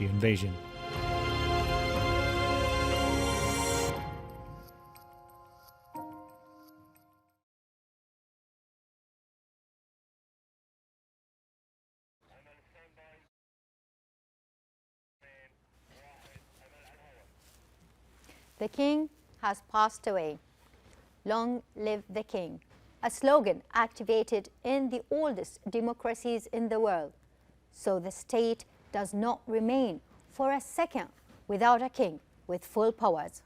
invasion. The king has passed away. Long live the king, a slogan activated in the oldest democracies in the world. So the state does not remain for a second without a king with full powers.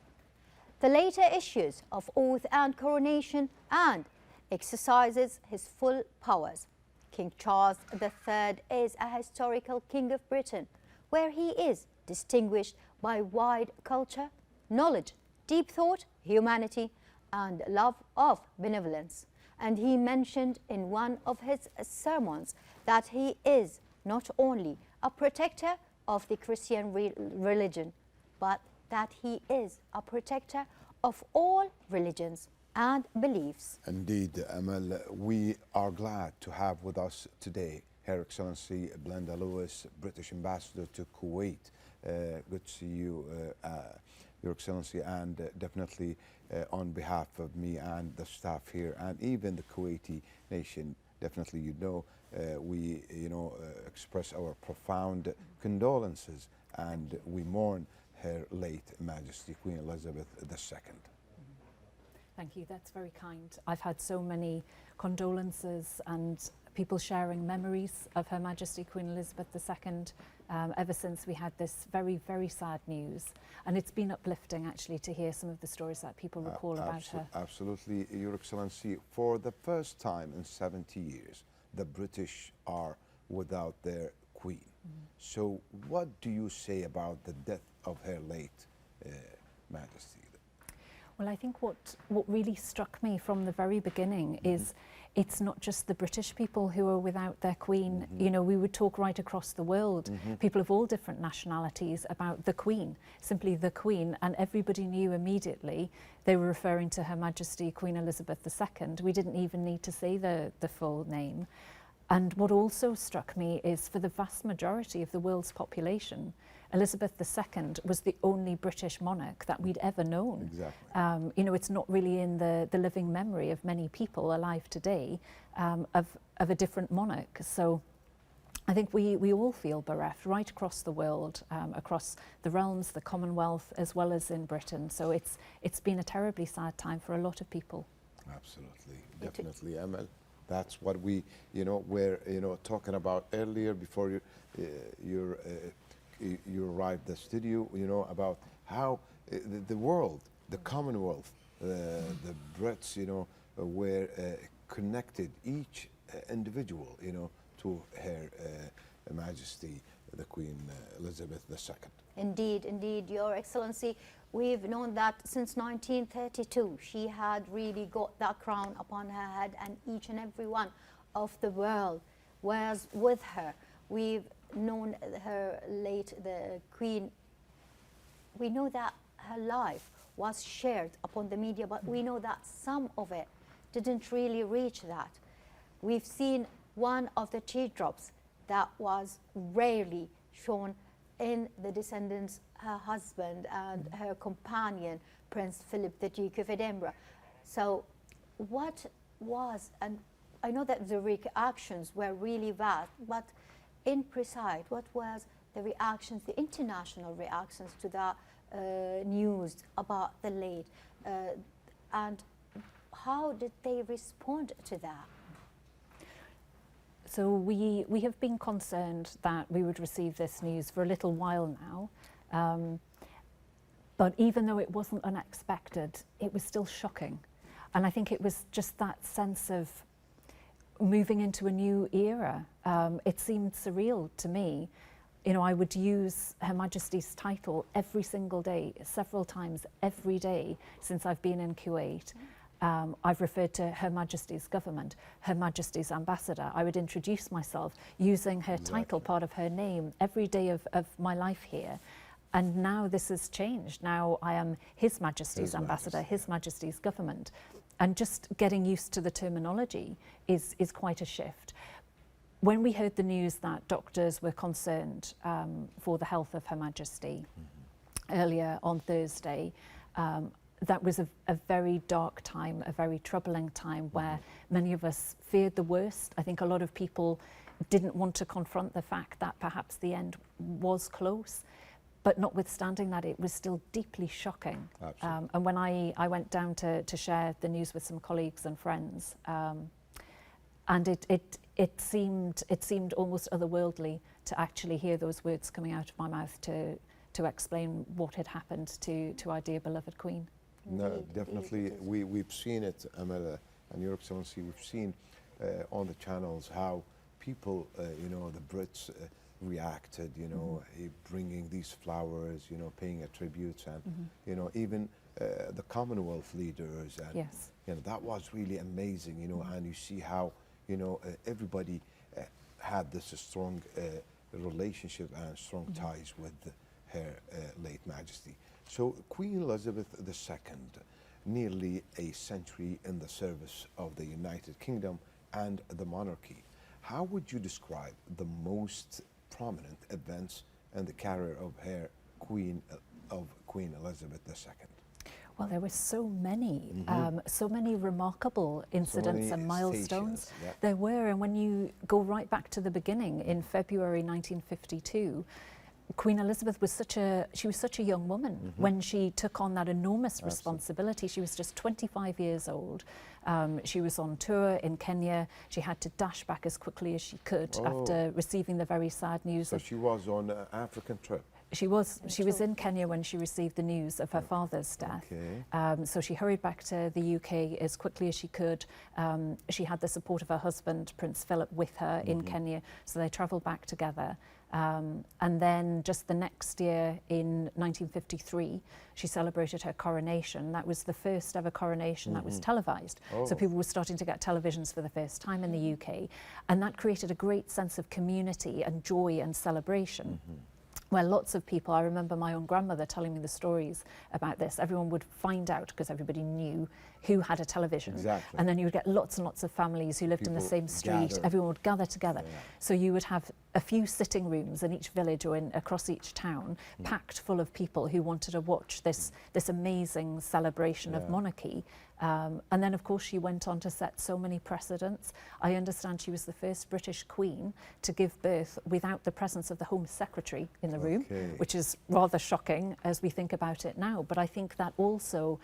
The later issues of oath and coronation and exercises his full powers. King Charles III is a historical king of Britain, where he is distinguished by wide culture, knowledge, deep thought, humanity, and love of benevolence. And he mentioned in one of his sermons that he is not only a protector of the Christian religion, but that he is a protector of all religions and beliefs. Indeed, Amal, we are glad to have with us today Her Excellency Blenda Lewis, British Ambassador to Kuwait. Good to see you, Your Excellency, and definitely on behalf of me and the staff here and even the Kuwaiti nation, definitely we express our profound condolences and we mourn Her late Majesty Queen Elizabeth II. Thank you, that's very kind. I've had so many condolences and people sharing memories of Her Majesty Queen Elizabeth II ever since we had this very, very sad news. And it's been uplifting actually to hear some of the stories that people recall about her. Absolutely, Your Excellency. For the first time in 70 years, the British are without their Queen. So what do you say about the death of Her late Majesty? Well, I think what really struck me from the very beginning is it's not just the British people who are without their Queen. You know, we would talk right across the world, people of all different nationalities, about the Queen, simply the Queen, and everybody knew immediately they were referring to Her Majesty Queen Elizabeth II. We didn't even need to say the full name. And what also struck me is for the vast majority of the world's population, Elizabeth II was the only British monarch that we'd ever known. Exactly. You know, it's not really in the living memory of many people alive today of a different monarch. So I think we all feel bereft right across the world, across the realms, the Commonwealth, as well as in Britain. So it's been a terribly sad time for a lot of people. Absolutely, definitely, Amal. That's what we, were, talking about earlier before you arrived at the studio, about how the world, the Commonwealth, the Brits, were connected, each individual, to Her Majesty, the Queen Elizabeth II. Indeed, indeed, Your Excellency. We've known that since 1932 she had really got that crown upon her head, and each and every one of the world was with her. We've known her late, the Queen. We know that her life was shared upon the media, but we know that some of it didn't really reach that. We've seen one of the teardrops that was rarely shown in the descendants, her husband and her companion, Prince Philip, the Duke of Edinburgh. So what was, and I know that the reactions were really vast, but in precise, what was the reactions, the international reactions to that news about the late, and how did they respond to that? So we have been concerned that we would receive this news for a little while now, but even though it wasn't unexpected, it was still shocking. And I think it was just that sense of moving into a new era. It seemed surreal to me. I would use Her Majesty's title every single day, several times every day since I've been in Kuwait. I've referred to Her Majesty's government, Her Majesty's ambassador. I would introduce myself using her title, part of her name, every day of my life here. And now this has changed. Now I am His Majesty's ambassador, His Majesty's government. And just getting used to the terminology is quite a shift. when we heard the news that doctors were concerned for the health of Her Majesty earlier on Thursday, that was a very dark time, a very troubling time where many of us feared the worst. I think a lot of people didn't want to confront the fact that perhaps the end was close, but notwithstanding that, it was still deeply shocking. And when I went down to share the news with some colleagues and friends, and it seemed almost otherworldly to actually hear those words coming out of my mouth to explain what had happened to our dear beloved Queen. No, definitely. We've seen it, Amela and Your Excellency. We've seen on the channels how people, you know, the Brits reacted, you know, bringing these flowers, you know, paying a tribute, and you know, even the Commonwealth leaders, and Yes. you know, that was really amazing, you know, and you see how, you know, everybody had this strong relationship and strong ties with Her late Majesty. So Queen Elizabeth II, nearly a century in the service of the United Kingdom and the monarchy. How would you describe the most prominent events in the career of Queen Elizabeth II? Well, there were so many remarkable incidents and milestones. stations, yeah. There were, and when you go right back to the beginning, in February 1952, Queen Elizabeth was such a young woman when she took on that enormous responsibility. She was just 25 years old. She was on tour in Kenya. She had to dash back as quickly as she could after receiving the very sad news. So she was on an African trip. She was in Kenya when she received the news of her father's death. Okay. So she hurried back to the UK as quickly as she could. She had the support of her husband, Prince Philip, with her in Kenya, so they travelled back together. And then just the next year, in 1953, she celebrated her coronation. That was the first ever coronation that was televised. So people were starting to get televisions for the first time in the UK. And that created a great sense of community and joy and celebration. Where lots of people, I remember my own grandmother telling me the stories about this. Everyone would find out, because everybody knew who had a television. Exactly. And then you would get lots and lots of families who lived in the People same street. gather. Everyone would gather together. Yeah. So you would have a few sitting rooms in each village or across each town, packed full of people who wanted to watch this amazing celebration of monarchy. And then, of course, she went on to set so many precedents. I understand she was the first British Queen to give birth without the presence of the Home Secretary in the room, which is rather shocking as we think about it now. But I think that also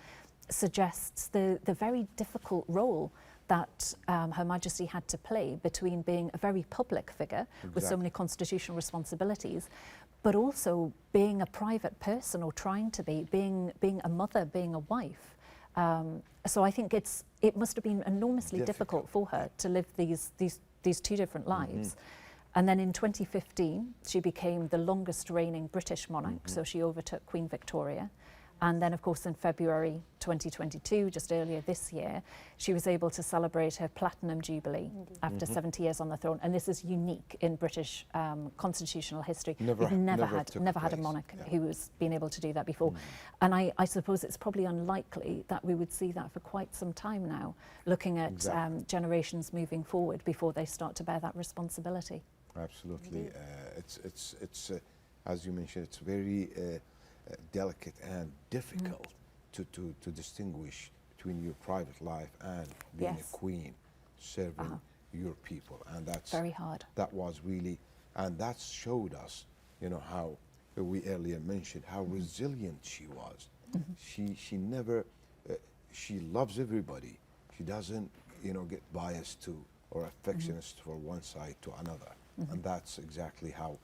suggests the very difficult role that Her Majesty had to play between being a very public figure with so many constitutional responsibilities, but also being a private person, or trying to be, being a mother, being a wife. So I think it must have been enormously difficult for her to live these two different lives. And then in 2015, she became the longest reigning British monarch, so she overtook Queen Victoria. And then, of course, in February 2022, just earlier this year, she was able to celebrate her Platinum Jubilee after 70 years on the throne. And this is unique in British constitutional history. We've never had a monarch who has been able to do that before. And I suppose it's probably unlikely that we would see that for quite some time now, looking at generations moving forward before they start to bear that responsibility. Absolutely. It's as you mentioned, it's very delicate and difficult to distinguish between your private life and being a queen, serving your people, and that's very hard. That was really, and that showed us, you know, how we earlier mentioned how resilient she was. She never, she loves everybody. She doesn't, you know, get biased to or affectionist for one side to another, and that's exactly how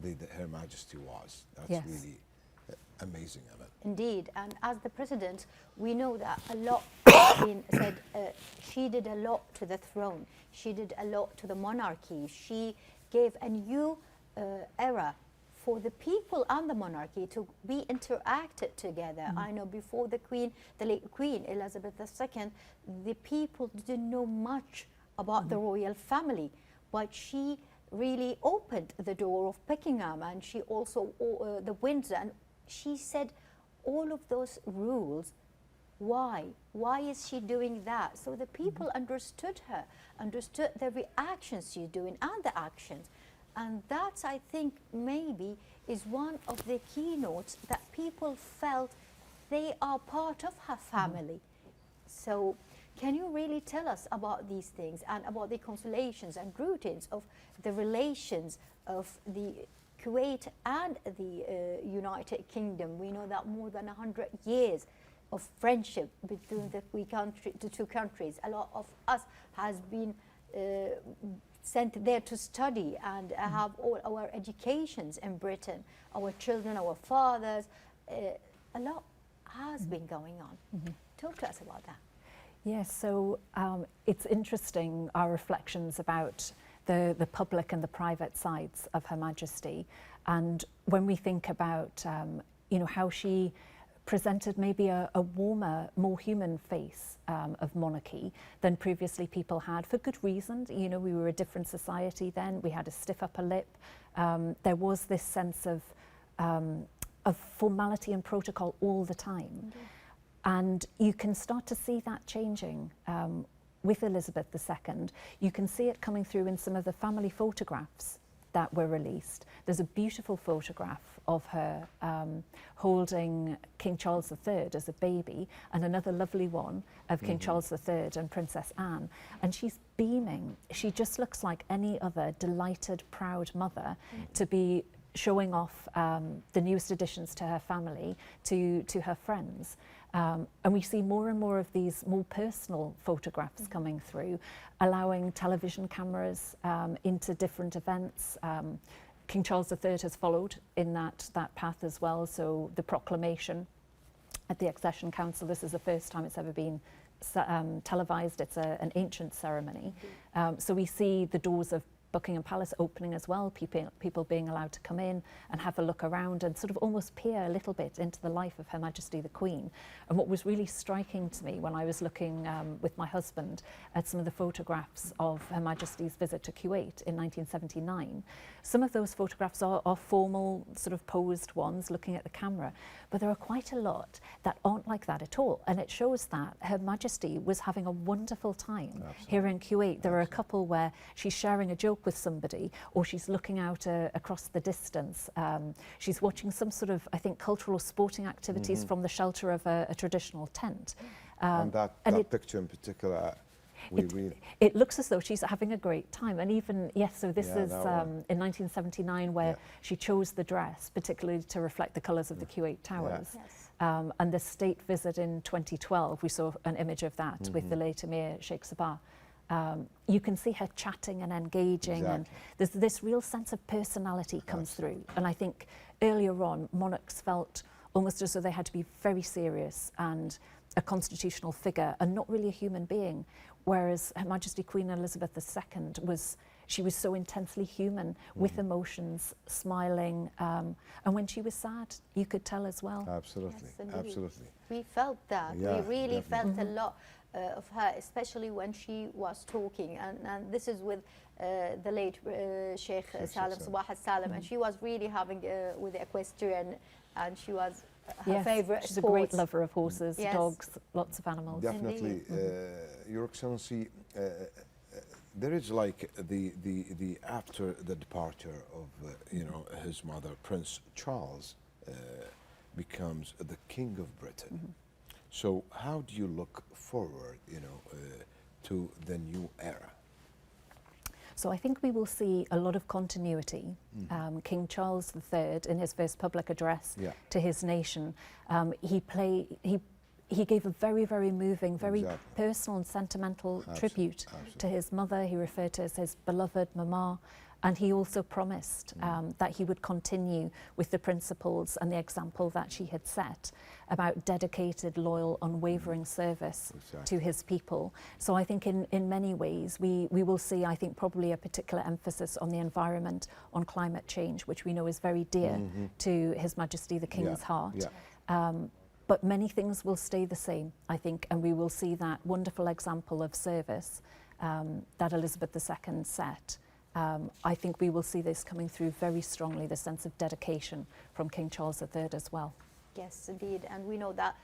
Her Majesty was. That's really amazing, Amal. Indeed, and as the president, we know that a lot has been said. She did a lot to the throne. She did a lot to the monarchy. She gave a new era for the people and the monarchy to be interacted together. I know before the Queen, the late Queen Elizabeth II, the people didn't know much about the royal family, but she really opened the door of Buckingham, and she also the Windsor, and she said all of those rules Why? Why is she doing that? So the people understood her, understood the reactions she's doing and the actions. And that's, I think, maybe is one of the keynotes that people felt they are part of her family. So can you really tell us about these things and about the consolations and routines of the relations of the Kuwait and the United Kingdom? We know that more than 100 years of friendship between the two countries. A lot of us has been sent there to study and have all our educations in Britain. Our children, our fathers, a lot has been going on. Talk to us about that. Yes, so it's interesting, our reflections about the public and the private sides of Her Majesty. And when we think about how she presented maybe a warmer, more human face of monarchy than previously people had, for good reason. You know, we were a different society then. We had a stiff upper lip. There was this sense of formality and protocol all the time. And you can start to see that changing with Elizabeth II. You can see it coming through in some of the family photographs that were released. There's a beautiful photograph of her holding King Charles III as a baby, and another lovely one of King Charles III and Princess Anne. And she's beaming. She just looks like any other delighted, proud mother to be showing off the newest additions to her family to her friends. And we see more and more of these more personal photographs coming through, allowing television cameras into different events. King Charles III has followed in that path as well. So the proclamation at the Accession Council, this is the first time it's ever been televised. It's an ancient ceremony. So we see the doors of Buckingham Palace opening as well, people being allowed to come in and have a look around and sort of almost peer a little bit into the life of Her Majesty the Queen. And what was really striking to me when I was looking with my husband at some of the photographs of Her Majesty's visit to Kuwait in 1979, some of those photographs are formal, sort of posed ones looking at the camera, but there are quite a lot that aren't like that at all. And it shows that Her Majesty was having a wonderful time here in Kuwait. There are a couple where she's sharing a joke with somebody, or she's looking out across the distance. She's watching some sort of, I think, cultural or sporting activities from the shelter of a traditional tent. And that picture in particular, it looks as though she's having a great time. And even, yes, so this is in 1979 where she chose the dress, particularly to reflect the colours of the Kuwait Towers. Yes. And the state visit in 2012, we saw an image of that with the late Emir Sheikh Sabah. You can see her chatting and engaging, and there's this real sense of personality comes through. And I think earlier on, monarchs felt almost as though they had to be very serious and a constitutional figure and not really a human being, whereas Her Majesty Queen Elizabeth II was so intensely human, with emotions, smiling, and when she was sad, you could tell as well. Absolutely, Yes, absolutely. We felt that. Yeah, we really definitely. felt a lot of her, especially when she was talking. And this is with the late Sheikh Salim Sabah al-Salim, and she was really having with the equestrian, and she was her favorite She's sports. a great lover of horses, Yes. dogs, lots of animals. Definitely, Your Excellency, there is like the after the departure of his mother, Prince Charles, becomes the King of Britain. So how do you look forward, to the new era? So I think we will see a lot of continuity. King Charles III, in his first public address to his nation, he gave a very, very moving, very personal and sentimental tribute to his mother. He referred to as his beloved Mama. And he also promised that he would continue with the principles and the example that she had set about dedicated, loyal, unwavering service to his people. So I think in many ways we will see, I think, probably a particular emphasis on the environment, on climate change, which we know is very dear to His Majesty the King's heart. But many things will stay the same, I think, and we will see that wonderful example of service that Elizabeth II set. I think we will see this coming through very strongly, the sense of dedication from King Charles III as well. Yes, indeed. And we know that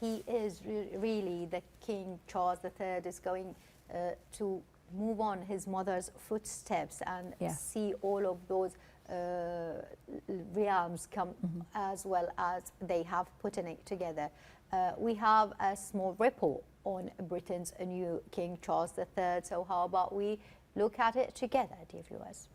he is really the King Charles III is going to move on his mother's footsteps and see all of those realms come as well as they have putting it together. We have a small report on Britain's new King Charles III. So how about we look at it together, dear viewers?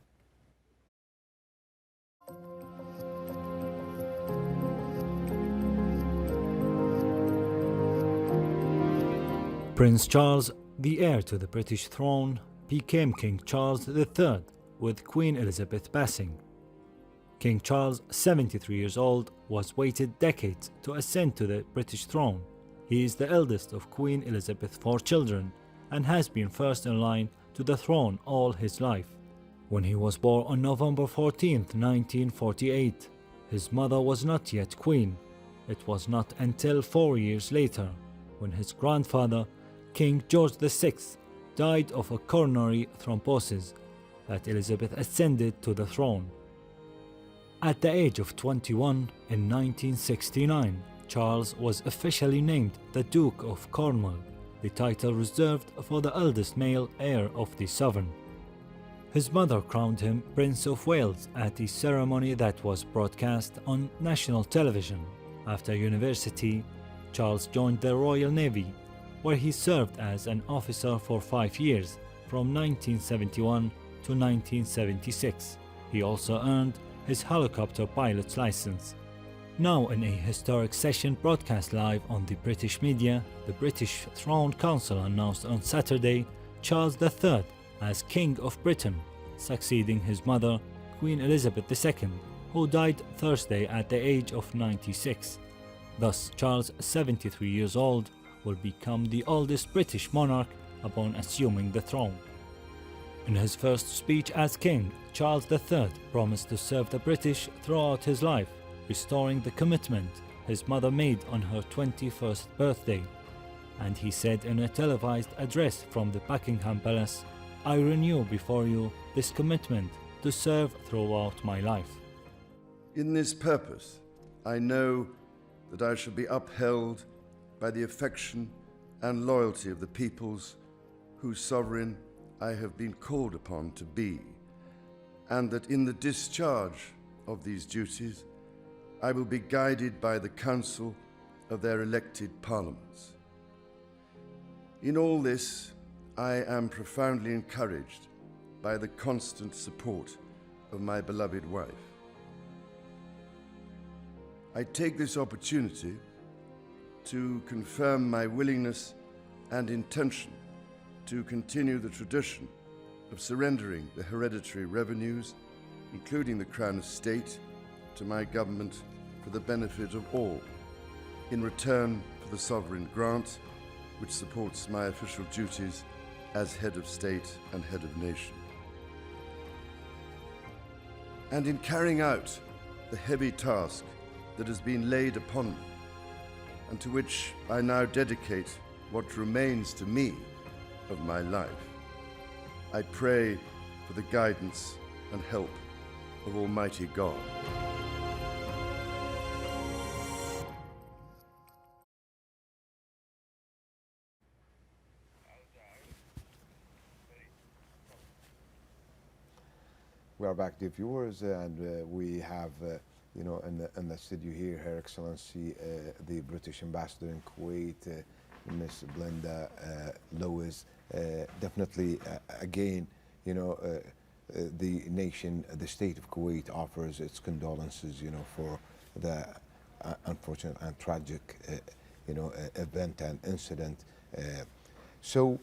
Prince Charles, the heir to the British throne, became King Charles III with Queen Elizabeth passing. King Charles, 73 years old, was waited decades to ascend to the British throne. He is the eldest of Queen Elizabeth's 4 children and has been first in line to the throne all his life. When he was born on November 14, 1948, his mother was not yet queen. It was not until 4 years later, when his grandfather, King George VI, died of a coronary thrombosis, that Elizabeth ascended to the throne. At the age of 21 in 1969, Charles was officially named the Duke of Cornwall, the title reserved for the eldest male heir of the sovereign. His mother crowned him Prince of Wales at a ceremony that was broadcast on national television. After university, Charles joined the Royal Navy, where he served as an officer for 5 years, from 1971 to 1976. He also earned his helicopter pilot's license. Now in a historic session broadcast live on the British media, the British Throne Council announced on Saturday Charles III as King of Britain, succeeding his mother, Queen Elizabeth II, who died Thursday at the age of 96. Thus, Charles, 73 years old, will become the oldest British monarch upon assuming the throne. In his first speech as king, Charles III promised to serve the British throughout his life, restoring the commitment his mother made on her 21st birthday. And he said in a televised address from the Buckingham Palace, "I renew before you this commitment to serve throughout my life." In this purpose, I know that I shall be upheld by the affection and loyalty of the peoples whose sovereign I have been called upon to be, and that in the discharge of these duties, I will be guided by the counsel of their elected parliaments. In all this, I am profoundly encouraged by the constant support of my beloved wife. I take this opportunity to confirm my willingness and intention to continue the tradition of surrendering the hereditary revenues, including the Crown Estate, to my government for the benefit of all, in return for the sovereign grant, which supports my official duties as head of state and head of nation. And in carrying out the heavy task that has been laid upon me, and to which I now dedicate what remains to me of my life, I pray for the guidance and help of Almighty God. We are back, dear viewers, and we have, in the studio here, Her Excellency, the British Ambassador in Kuwait, Miss Belinda Lewis. Definitely, again, the nation, the state of Kuwait offers its condolences, for the unfortunate and tragic, event and incident. So,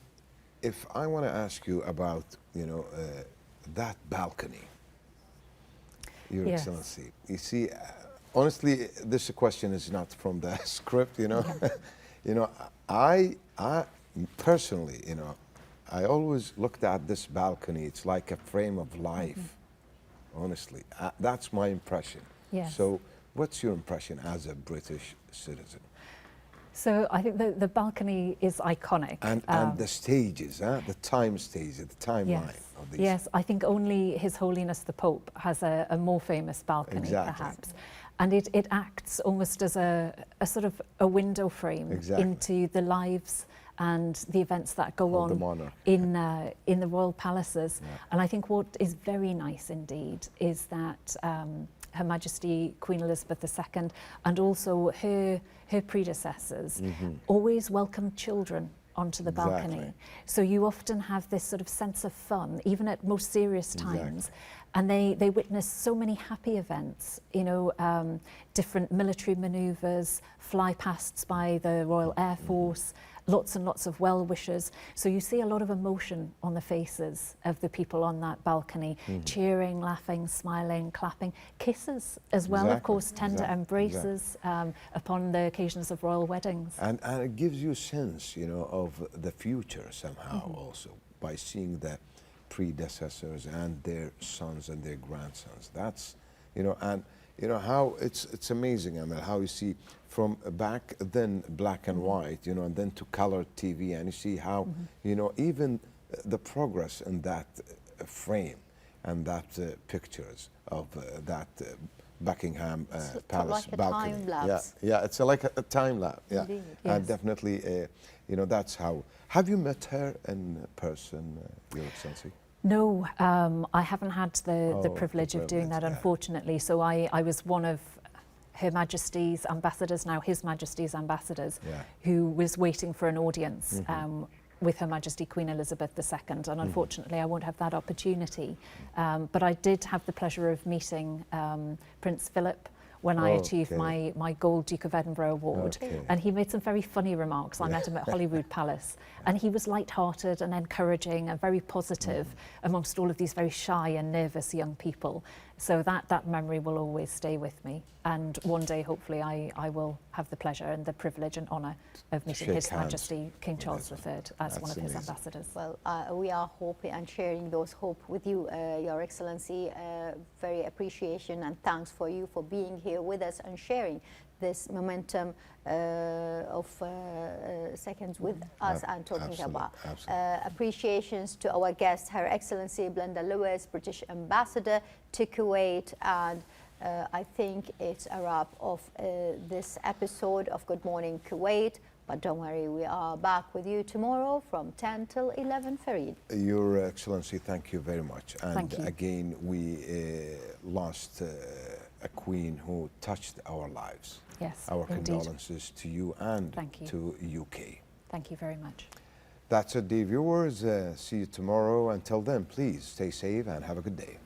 if I want to ask you about, that balcony, Your Yes. Excellency. You see, honestly, this question is not from the script, I personally, I always looked at this balcony, it's like a frame of life, honestly. That's my impression. Yes. So, what's your impression as a British citizen? So I think the balcony is iconic. And the stages, the time stages, the timeline of these. Yes, I think only His Holiness the Pope has a more famous balcony, Exactly. perhaps. And it acts almost as a sort of a window frame Exactly. into the lives and the events that go Of the on monarch. in the royal palaces. Yeah. And I think what is very nice indeed is that Her Majesty Queen Elizabeth II and also her predecessors always welcomed children onto the balcony. Exactly. So you often have this sort of sense of fun, even at most serious times. And they witness so many happy events, you know, different military manoeuvres, fly-pasts by the Royal Air Force, lots and lots of well-wishers. So you see a lot of emotion on the faces of the people on that balcony, cheering, laughing, smiling, clapping, kisses as well, of Exactly, course, tender exactly, embraces upon the occasions of royal weddings. And it gives you a sense, you know, of the future somehow also by seeing the predecessors and their sons and their grandsons. That's, you know, and you know how it's amazing, Amel, how you see from back then black and white, you know, and then to colored TV, and you see how, you know, even the progress in that frame and that pictures of that Buckingham Palace like a balcony. time lapse. Yeah, it's like a time lapse. Yeah, Indeed. and Yes. definitely, you know, that's how. Have you met her in person, Your Excellency? No, I haven't had the the privilege of doing privilege, that, yeah. unfortunately. So I was one of Her Majesty's ambassadors, now His Majesty's ambassadors, Yeah. who was waiting for an audience with Her Majesty Queen Elizabeth II. And unfortunately, I won't have that opportunity. But I did have the pleasure of meeting Prince Philip when I achieved Okay. my Gold Duke of Edinburgh award. Okay. And he made some very funny remarks. I met him at Holyrood Palace. And he was light-hearted and encouraging and very positive amongst all of these very shy and nervous young people. So that memory will always stay with me. And one day, hopefully, I will have the pleasure and the privilege and honour of meeting shake His hands Majesty King Charles with III as one That's of his amazing. ambassadors. Well, we are hoping and sharing those hope with you, Your Excellency. Very appreciation and thanks for you for being here with us and sharing this momentum of seconds with us and talking Absolutely, about. absolutely. Appreciations to our guest, Her Excellency Blenda Lewis, British Ambassador to Kuwait, and I think it's a wrap of this episode of Good Morning Kuwait. But don't worry, we are back with you tomorrow from 10 till 11, Fareed. Your Excellency, thank you very much. And Thank you. again, we lost a queen who touched our lives. Yes, Our indeed. condolences to you and Thank you. to UK. Thank you very much. That's it, dear viewers. See you tomorrow. Until then, please stay safe and have a good day.